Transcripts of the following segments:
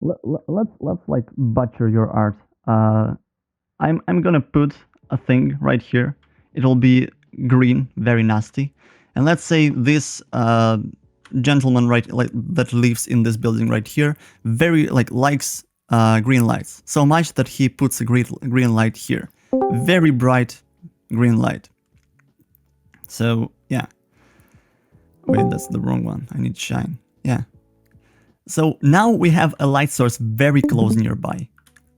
let's like butcher your art. I'm gonna put a thing right here. It'll be green, very nasty. And let's say this gentleman right like that lives in this building right here very like likes green lights so much that he puts a green light here. Very bright green light. So yeah. Wait, that's the wrong one. I need shine. Yeah. So now we have a light source very close nearby.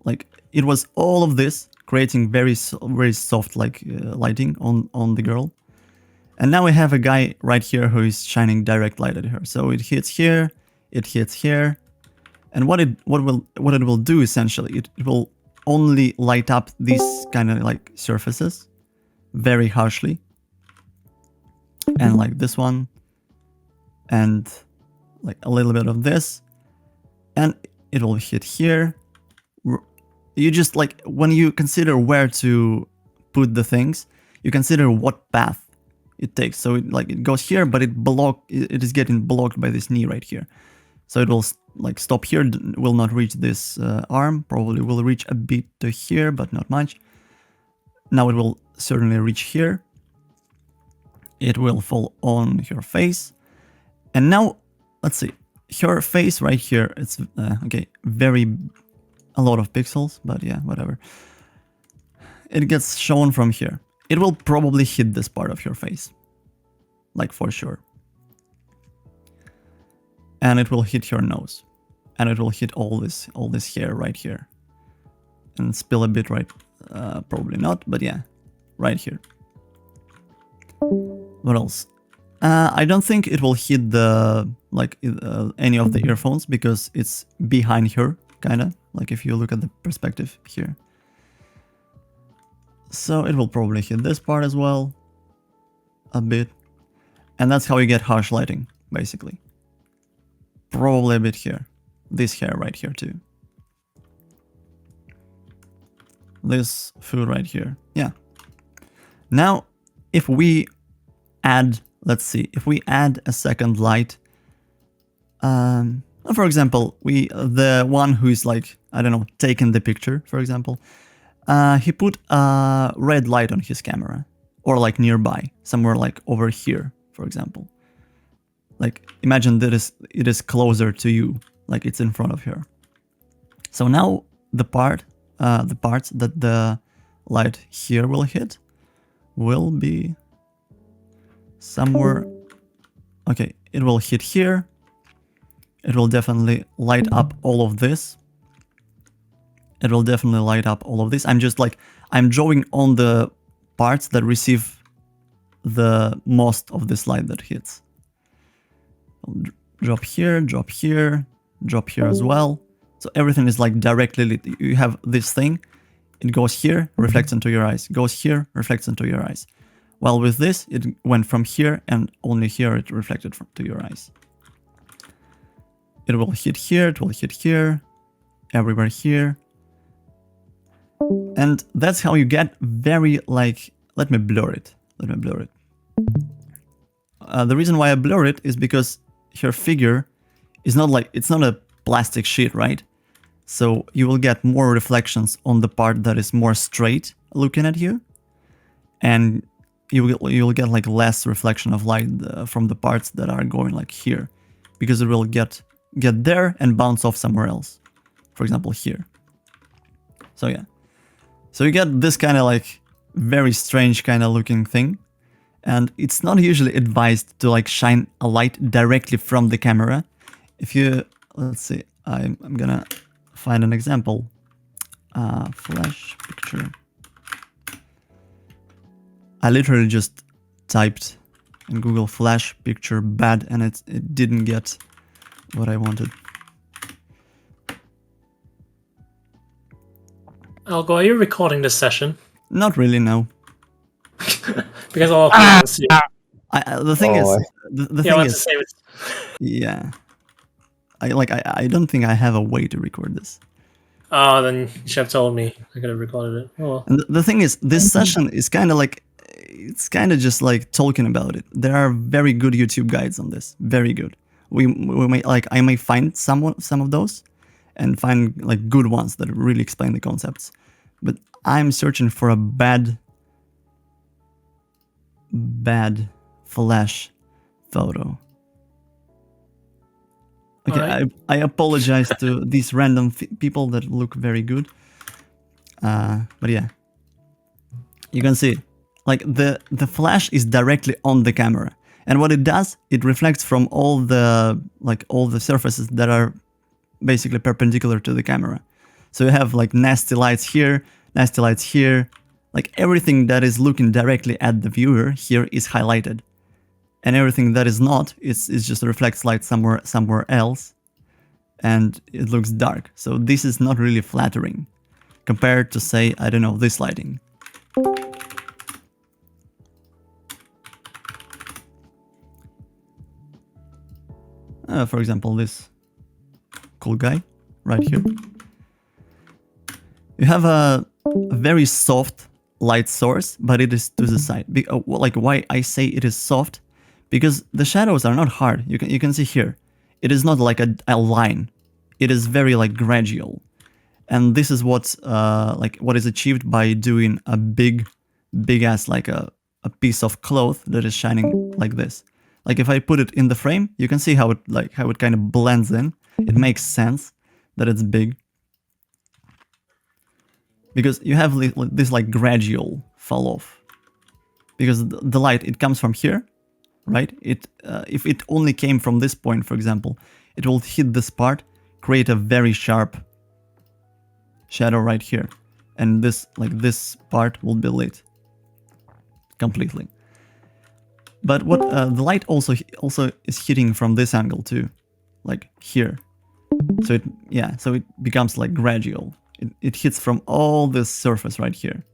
Like it was all of this creating very soft like lighting on the girl. And now we have a guy right here who is shining direct light at her. So it hits here, it hits here. And what it will do essentially, it will only light up these kind of like surfaces very harshly. And like this one and like a little bit of this, and it will hit here. You just like when you consider where to put the things, you consider what path it takes. So it goes here, but it is getting blocked by this knee right here. So it will like stop here, will not reach this arm, probably will reach a bit to here, but not much. Now it will certainly reach here. It will fall on her face. And now, let's see, her face right here, it's, okay, a lot of pixels, but yeah, whatever. It gets shown from here. It will probably hit this part of your face, like for sure. And it will hit your nose. And it will hit all this hair right here. And spill a bit right, probably not, but yeah, right here. What else? I don't think it will hit the any of the earphones because it's behind her, kinda. Like if you look at the perspective here. So it will probably hit this part as well. A bit. And that's how you get harsh lighting, basically. Probably a bit here. This hair right here too. This food right here. Yeah. Now, if we add, let's see, if we add a second light, for example, the one who is like, I don't know, taking the picture, for example, he put a red light on his camera, or like nearby, somewhere like over here, for example. Like imagine that it is closer to you, like it's in front of her. So now the parts that the light here will hit will be somewhere. Okay, it will hit here. It will definitely light up all of this. It will definitely light up all of this. I'm drawing on the parts that receive the most of this light that hits. I'll drop here, drop here, drop here as well. So everything is like directly lit. You have this thing, it goes here, reflects into your eyes, goes here, reflects into your eyes. While with this, it went from here and only here it reflected to your eyes. It will hit here, it will hit here, everywhere here. And that's how you get very like, let me blur it. The reason why I blur it is because her figure is not like, it's not a plastic sheet, right? So you will get more reflections on the part that is more straight looking at you. And you will get like less reflection of light from the parts that are going like here. Because it will get there and bounce off somewhere else. For example, here. So yeah. So you get this kind of like very strange kind of looking thing. And it's not usually advised to like shine a light directly from the camera. If you, let's see, I'm gonna find an example. Flash picture. I literally just typed in Google flash picture bad and it didn't get what I wanted. Algo, are you recording this session? Not really, no. Because all of people see it. The thing is, the thing is, save it. Yeah, I don't think I have a way to record this. Oh, then you should have told me. I could have recorded it. Oh well. And the thing is, this session is kind of like, it's kind of just like talking about it. There are very good YouTube guides on this, very good. We may like, I may find some of those, and find like good ones that really explain the concepts. But I'm searching for a bad flash photo. Okay, Alright. I apologize to these random people that look very good. But yeah, you can see like the flash is directly on the camera, and what it does, it reflects from all the surfaces that are basically perpendicular to the camera. So you have like nasty lights here, like everything that is looking directly at the viewer here is highlighted, and everything that is not is just reflects light somewhere else, and it looks dark. So this is not really flattering compared to, say, I don't know, this lighting. For example, this cool guy right here. You have a very soft light source, but it is to the side. Like why I say it is soft, because the shadows are not hard. You can see here, it is not like a line. It is very like gradual, and this is what is achieved by doing a big ass like a piece of cloth that is shining like this. Like if I put it in the frame, you can see how it kind of blends in. It makes sense that it's big, because you have this like gradual fall off, because the light, it comes from here, right? If it only came from this point, for example, it will hit this part, create a very sharp shadow right here, and this part will be lit completely. But what the light also is hitting from this angle too, like here. So it becomes like gradual. It hits from all this surface right here.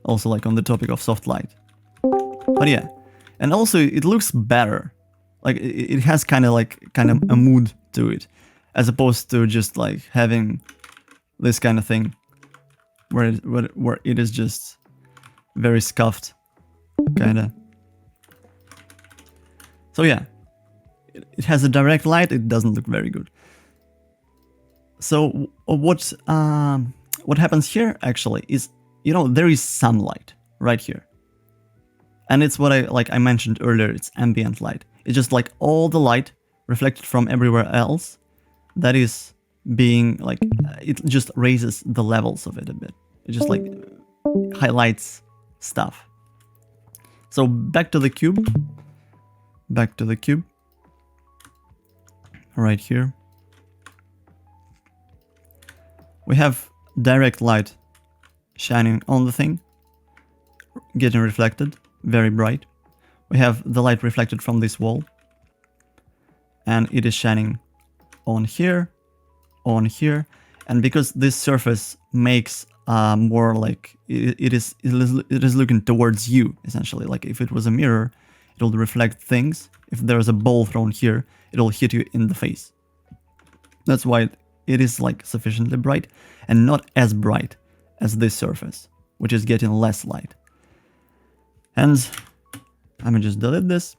Also, like on the topic of soft light. But yeah, and also it looks better. Like it has kind of a mood to it, as opposed to just like having this kind of thing where it is just very scuffed, kinda. So yeah, it has a direct light. It doesn't look very good. So what happens here actually is, there is some light right here, and it's what I mentioned earlier. It's ambient light. It's just like all the light reflected from everywhere else that is being it just raises the levels of it a bit. It just like highlights stuff. So back to the cube. Right here. We have direct light shining on the thing, getting reflected, very bright. We have the light reflected from this wall, and it is shining on here, and because this surface makes more like it is looking towards you, essentially. Like if it was a mirror, it will reflect things. If there's a ball thrown here, it will hit you in the face. That's why it is like sufficiently bright, and not as bright as this surface, which is getting less light. And I'm gonna just delete this.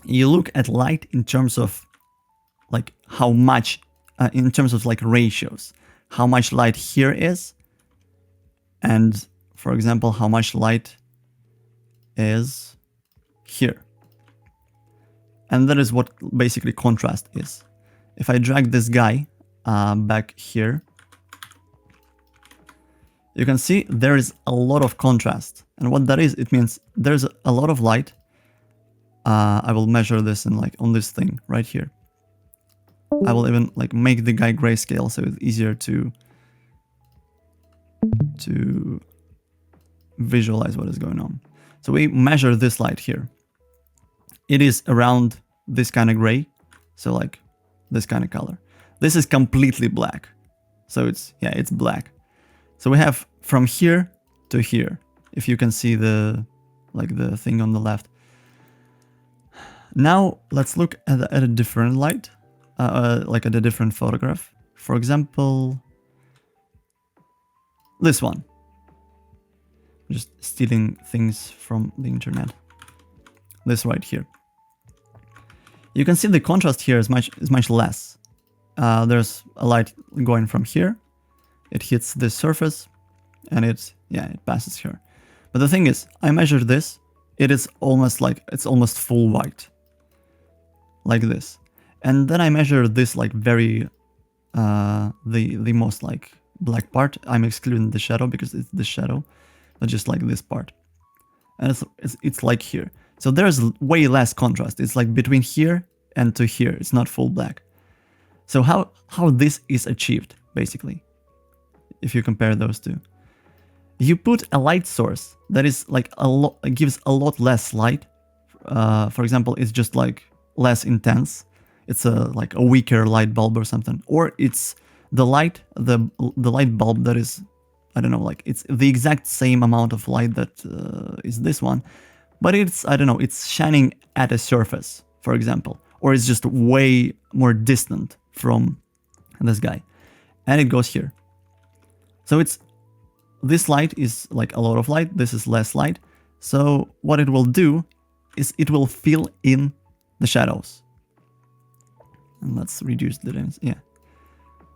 You look at light in terms of like how much, in terms of like ratios, how much light here is, and for example, how much light is here. And that is what basically contrast is. If I drag this guy back here, you can see there is a lot of contrast. And what that is, it means there's a lot of light. I will measure this in on this thing right here. I will even make the guy grayscale so it's easier to visualize what is going on. So we measure this light here. It is around this kind of gray, so like this kind of color. This is completely black, so it's black. So we have from here to here, if you can see the thing on the left. Now let's look at a different light, at a different photograph. For example, this one. Just stealing things from the internet. This right here. you can see the contrast here is much less. There's a light going from here, it hits this surface, and it passes here. But the thing is, I measured this, it is almost like, it's almost full white, like this. And then I measure this like very, the most like black part. I'm excluding the shadow because it's the shadow, but just like this part. And it's like here. So there's way less contrast. It's like between here and to here. It's not full black. So how this is achieved, basically, if you compare those two. You put a light source that is like gives a lot less light. For example, it's just like less intense. It's like a weaker light bulb or something. Or it's the light bulb that is, I don't know, like it's the exact same amount of light that is this one, but it's, I don't know, it's shining at a surface, for example, or it's just way more distant from this guy, and it goes here. So this light is like a lot of light, this is less light. So what it will do is it will fill in the shadows. And let's reduce the density. Yeah,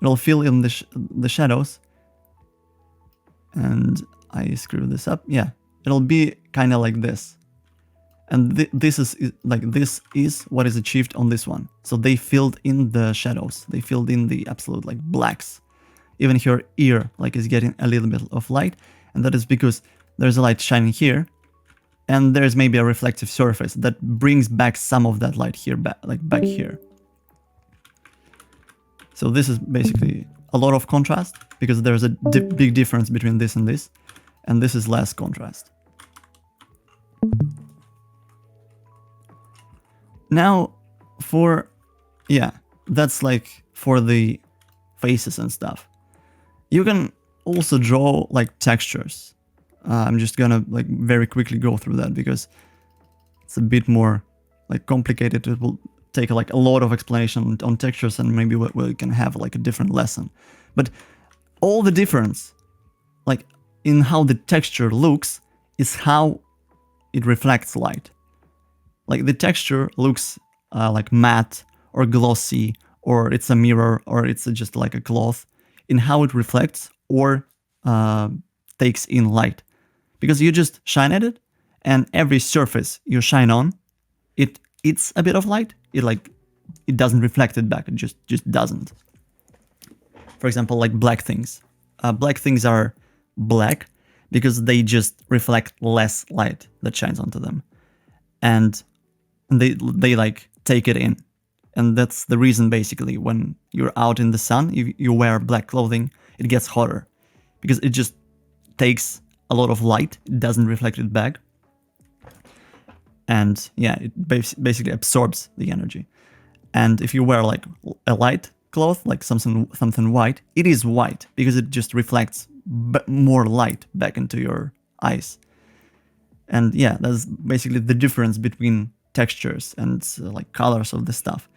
it'll fill in the shadows. And I screw this up. Yeah, it'll be kind of like this. And this is what is achieved on this one. So they filled in the shadows. They filled in the absolute like blacks. Even your ear like is getting a little bit of light, and that is because there's a light shining here, and there's maybe a reflective surface that brings back some of that light here, back here. So this is basically a lot of contrast, because there's a big difference between this, and this is less contrast. Now, that's like for the faces and stuff. You can also draw like textures. I'm just gonna like very quickly go through that because it's a bit more like complicated. It will take like a lot of explanation on textures, and maybe we can have like a different lesson. But all the difference, like in how the texture looks, is how it reflects light. Like the texture looks like matte or glossy, or it's a mirror, or it's just like a cloth, in how it reflects or takes in light. Because you just shine at it, and every surface you shine on, it's a bit of light. It doesn't reflect it back. It just doesn't. For example, like black things. Black things are black because they just reflect less light that shines onto them, and they like take it in. And that's the reason, basically, when you're out in the sun, if you wear black clothing, it gets hotter, because it just takes a lot of light. It doesn't reflect it back, and yeah, it basically absorbs the energy. And if you wear like a light cloth, like something white, it is white because it just reflects more light back into your eyes. And yeah, that's basically the difference between textures and like colors of the stuff.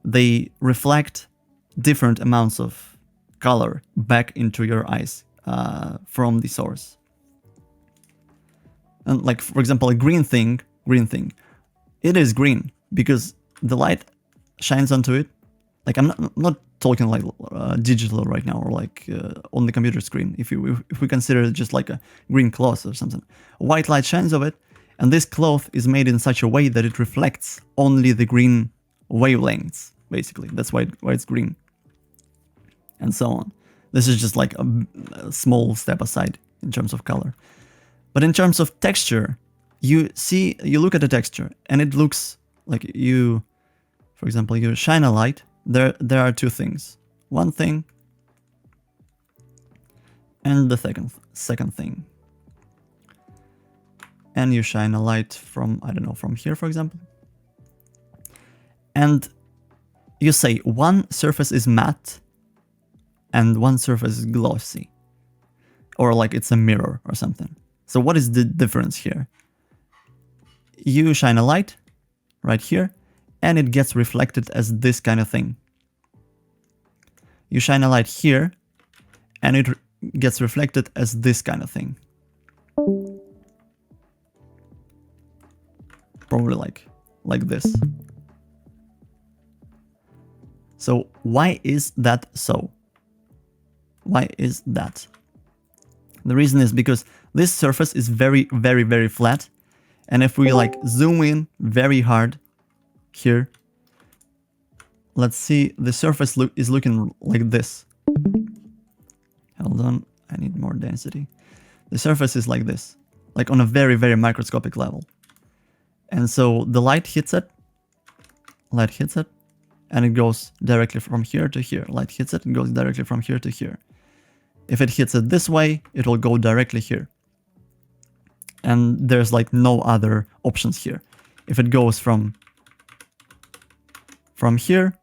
They reflect different amounts of color back into your eyes from the source. And like, for example, a green thing, it is green because the light shines onto it. Like, I'm not talking like digital right now, or like on the computer screen. If we consider it just like a green cloth or something, white light shines over it, and this cloth is made in such a way that it reflects only the green wavelengths. Basically, that's why it's green, and so on. This is just like a small step aside in terms of color. But in terms of texture, you look at the texture, and it looks like for example, you shine a light. There are two things. One thing and the second thing. And you shine a light from, I don't know, from here, for example. And you say one surface is matte and one surface is glossy. Or like it's a mirror or something. So what is the difference here? You shine a light right here, and it gets reflected as this kind of thing. You shine a light here, and it gets reflected as this kind of thing. Probably like this. So why is that so? Why is that? The reason is because this surface is very, very, very flat. And if we like zoom in very hard here, let's see, the surface is looking like this. Hold on, I need more density. The surface is like this, like on a very, very microscopic level. And so the light hits it, and it goes directly from here to here. Light hits it and goes directly from here to here. If it hits it this way, it will go directly here. And there's like no other options here. If it goes from here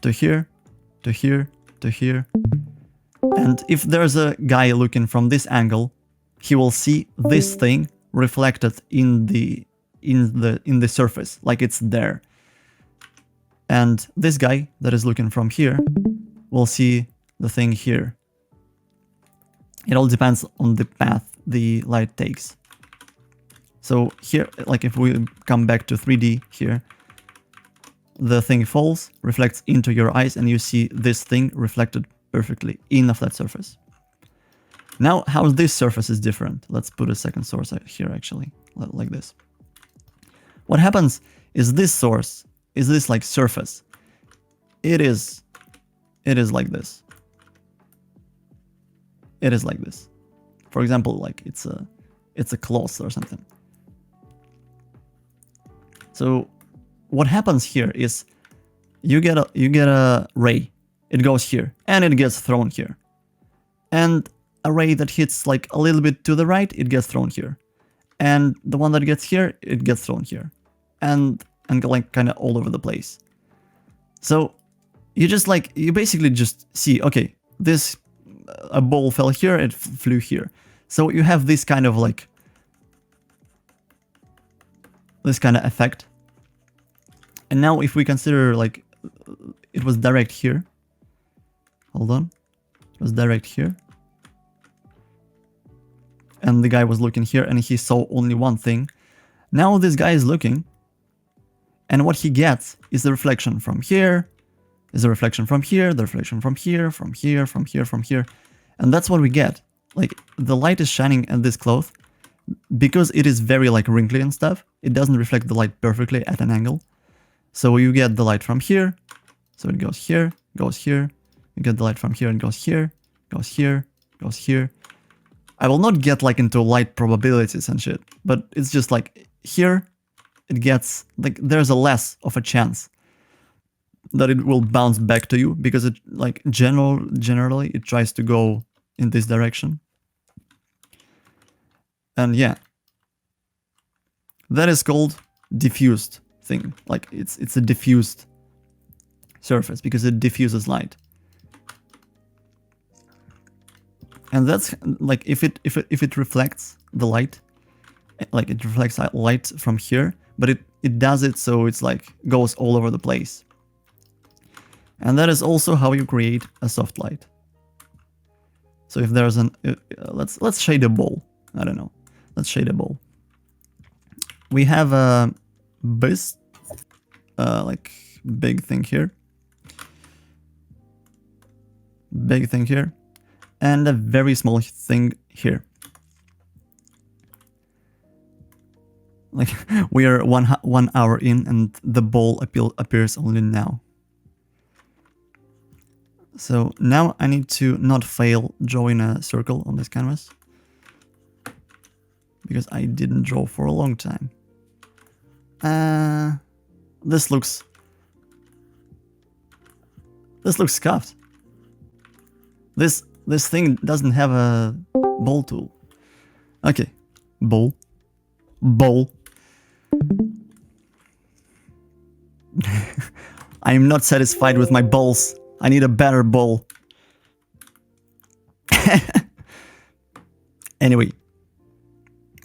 to here to here to here, and if there's a guy looking from this angle, he will see this thing reflected in the surface, like it's there. And this guy that is looking from here will see the thing here. It all depends on the path the light takes. So here, like if we come back to 3D here, the thing falls, reflects into your eyes, and you see this thing reflected perfectly in of that surface. Now, how this surface is different? Let's put a second source here actually, like this. What happens is this source, is this like surface, it is like this. It is like this. For example, like it's a cloth or something. So what happens here is you get a ray. It goes here and it gets thrown here. And a ray that hits like a little bit to the right, it gets thrown here. And the one that gets here, it gets thrown here. And like kind of all over the place. So you basically just see, okay, this a ball fell here, it flew here. So you have this kind of like effect. And now if we consider like it was direct here. Hold on. It was direct here. And the guy was looking here and he saw only one thing. Now this guy is looking. And what he gets is the reflection from here, is the reflection from here, the reflection from here, from here, from here, from here. And that's what we get. Like the light is shining at this cloth because it is very like wrinkly and stuff. It doesn't reflect the light perfectly at an angle. So you get the light from here. So it goes here, goes here. You get the light from here and goes here, goes here, goes here. I will not get like into light probabilities and shit, but it's just like here it gets like there's a less of a chance that it will bounce back to you because it like generally it tries to go in this direction. And yeah, that is called diffused thing. Like it's a diffused surface because it diffuses light. And that's like if it reflects the light, like it reflects light from here, but it does it so it's like goes all over the place. And that is also how you create a soft light. So if there's an let's shade a ball. I don't know. Let's shade a ball. We have a like big thing here. Big thing here. And a very small thing here. Like we are 1 hour in and the ball appears only now. So now I need to not fail drawing a circle on this canvas. Because I didn't draw for a long time. This looks scuffed. This thing doesn't have a ball tool. Okay, ball. I am not satisfied with my balls. I need a better ball. Anyway,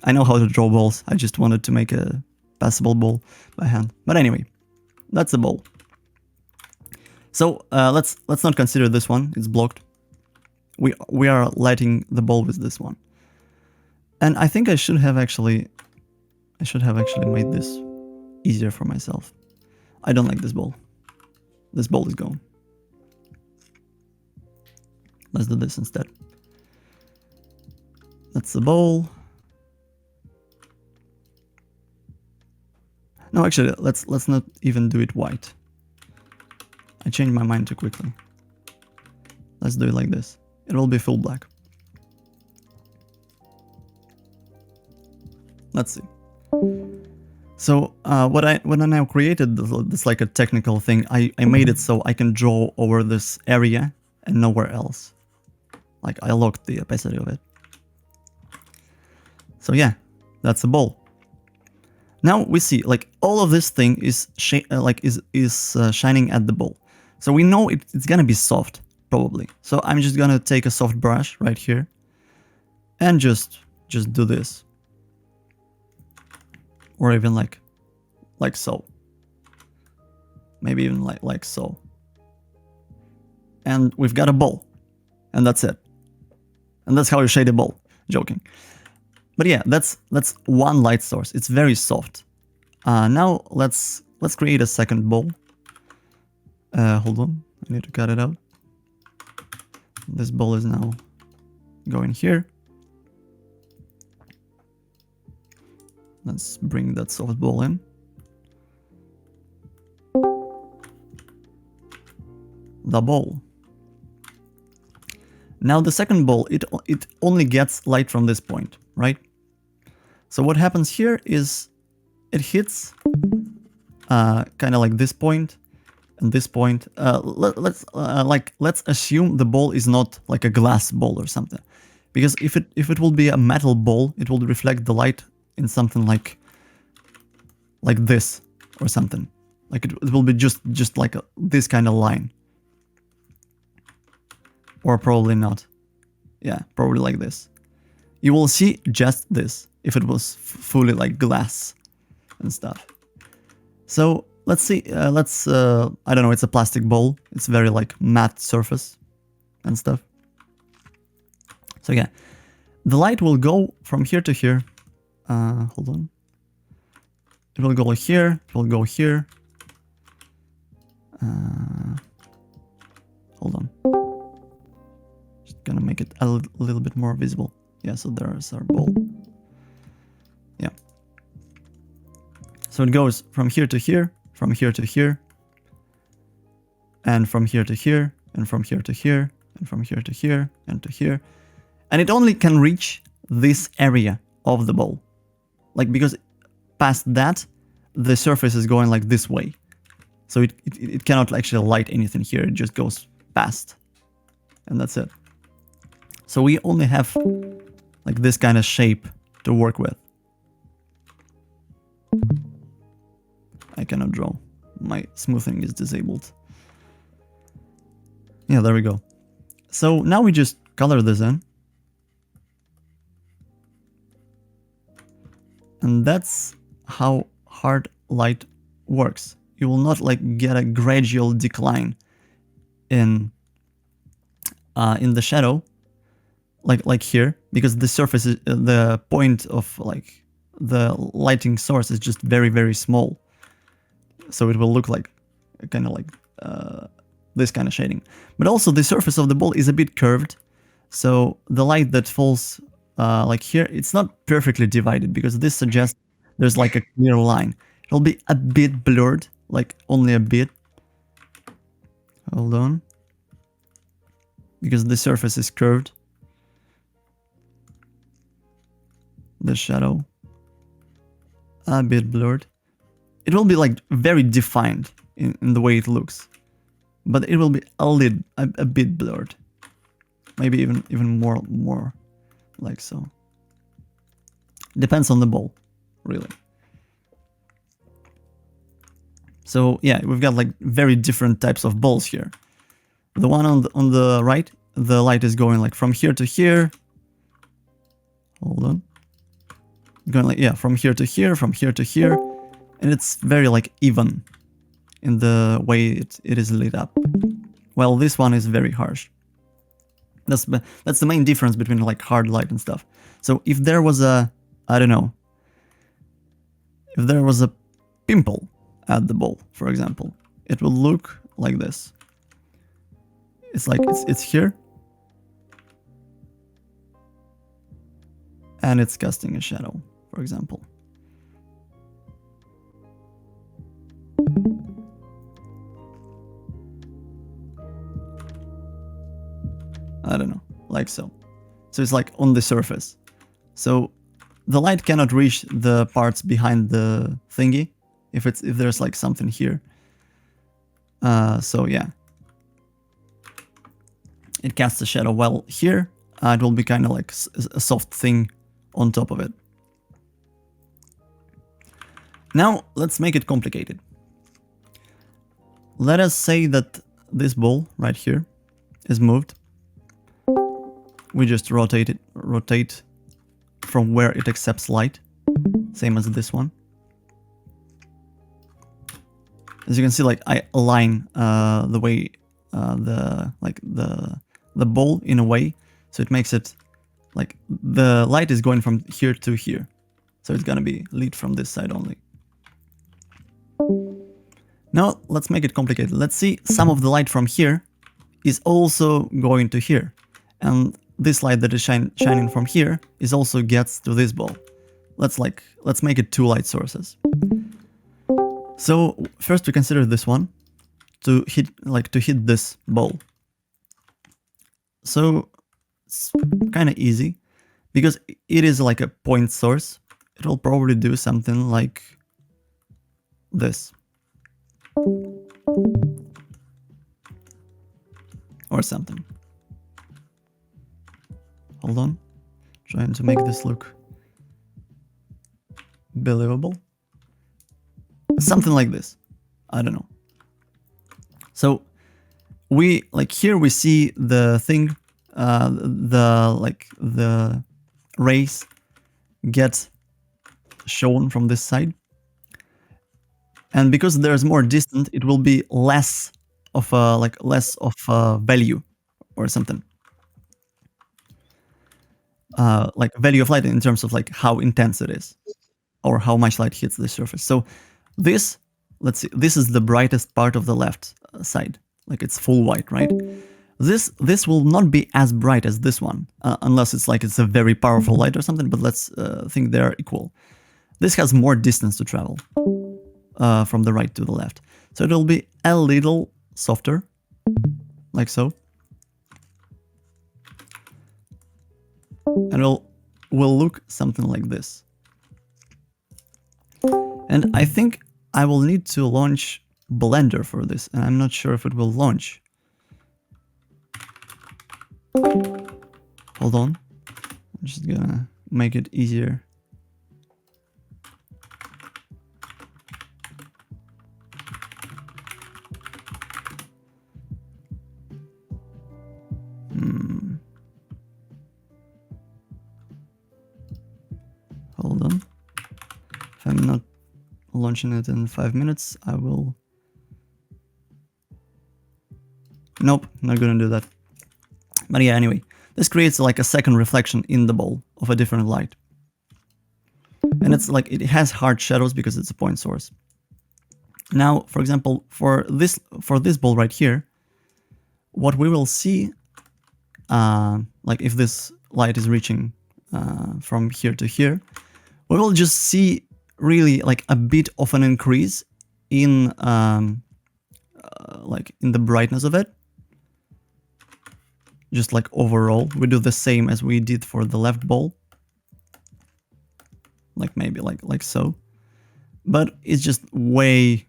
I know how to draw balls. I just wanted to make a passable ball by hand. But anyway, that's the ball. So let's not consider this one. It's blocked. We are lighting the ball with this one. And I think I should have actually made this easier for myself. I don't like this ball. This ball is gone. Let's do this instead. That's the ball. No, actually, let's not even do it white. I changed my mind too quickly. Let's do it like this. It will be full black. Let's see. So what I now created this like a technical thing. I made it so I can draw over this area and nowhere else. Like I locked the opacity of it. So yeah, that's a ball. Now we see like all of this thing is shining at the ball. So we know it's gonna be soft probably. So I'm just gonna take a soft brush right here and just do this. Or even like so. Maybe even like so. And we've got a ball. And that's it. And that's how you shade a ball. Joking. But yeah, that's one light source. It's very soft. Now let's create a second ball. Hold on. I need to cut it out. This ball is now going here. Let's bring that soft ball in. The ball. Now the second ball, it only gets light from this point, right? So what happens here is it hits kind of like this point and this point. Let's assume the ball is not like a glass ball or something, because if it will be a metal ball, it will reflect the light in something like this or something. Like it will be just like this kind of line. Or probably not. Yeah, probably like this. You will see just this if it was fully like glass and stuff. So let's see. I don't know. It's a plastic ball. It's very like matte surface and stuff. So yeah, the light will go from here to here. Hold on. It will go here. It will go here. Hold on. Just gonna make it a little bit more visible. Yeah, so there's our ball. Yeah. So it goes from here to here, from here to here, and from here to here, and from here to here, and from here to here, and to here. And it only can reach this area of the ball. Like, because past that, the surface is going like this way. So it cannot actually light anything here, it just goes past. And that's it. So we only have like this kind of shape to work with. I cannot draw. My smoothing is disabled. Yeah, there we go. So now we just color this in. And that's how hard light works. You will not like get a gradual decline in the shadow, like here, because the surface is the point of like the lighting source is just very, very small. So it will look like kind of like this kind of shading. But also the surface of the ball is a bit curved, so the light that falls like here, it's not perfectly divided, because this suggests there's like a clear line. It'll be a bit blurred, like only a bit. Hold on. Because the surface is curved. The shadow, a bit blurred. It will be like very defined in the way it looks, but it will be a bit blurred. Maybe even more like so. Depends on the ball, really. So yeah, we've got like very different types of balls here. The one on the right, the light is going like from here to here. Hold on. Going like, yeah, from here to here, from here to here. And it's very like even in the way it is lit up. Well, this one is very harsh. That's the main difference between like hard light and stuff. So if there was a, I don't know, if there was a pimple at the ball, for example, it will look like this. It's like it's here, and it's casting a shadow, for example. I don't know, like so. So it's like on the surface. So the light cannot reach the parts behind the thingy if there's like something here. So yeah, it casts a shadow. While here, it will be kind of like a soft thing on top of it. Now let's make it complicated. Let us say that this ball right here is moved. We just rotate from where it accepts light, same as this one. As you can see, like I align the way the ball in a way, so it makes it like the light is going from here to here, so it's gonna be lit from this side only. Now let's make it complicated. Let's see, some of the light from here is also going to here, and this light that is shining from here is also gets to this ball. Let's make it 2 light sources. So first we consider this one to hit this ball. So it's kind of easy because it is like a point source. It will probably do something like this. Or something. Hold on. Trying to make this look believable. Something like this. I don't know. So we here we see the thing, the rays get shown from this side. And because there's more distance, it will be less of a value or something. Like value of light in terms of like how intense it is or how much light hits the surface. So this, let's see, this is the brightest part of the left side, like it's full white, right? This will not be as bright as this one, unless it's a very powerful light or something, but let's think they're equal. This has more distance to travel from the right to the left. So it'll be a little softer, like so. And it will look something like this. And I think I will need to launch Blender for this, and I'm not sure if it will launch. Hold on. I'm just gonna make it easier. Hold on. If I'm not launching it in 5 minutes, I will... Nope, not gonna do that. But yeah, anyway, this creates like a second reflection in the ball of a different light. And it's like, it has hard shadows because it's a point source. Now, for example, for this ball right here, what we will see, like if this light is reaching from here to here, we will just see really like a bit of an increase in like in the brightness of it. Just like overall, we do the same as we did for the left ball. Like maybe like so. But it's just way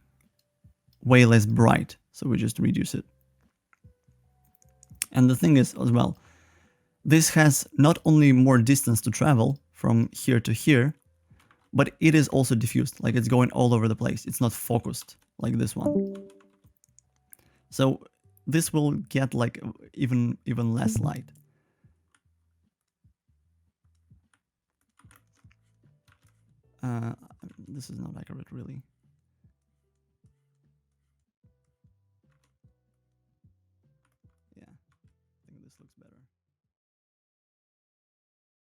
less bright. So we just reduce it. And the thing is as well, this has not only more distance to travel from here to here, but it is also diffused, like it's going all over the place. It's not focused like this one. So this will get like even less light. This is not accurate really.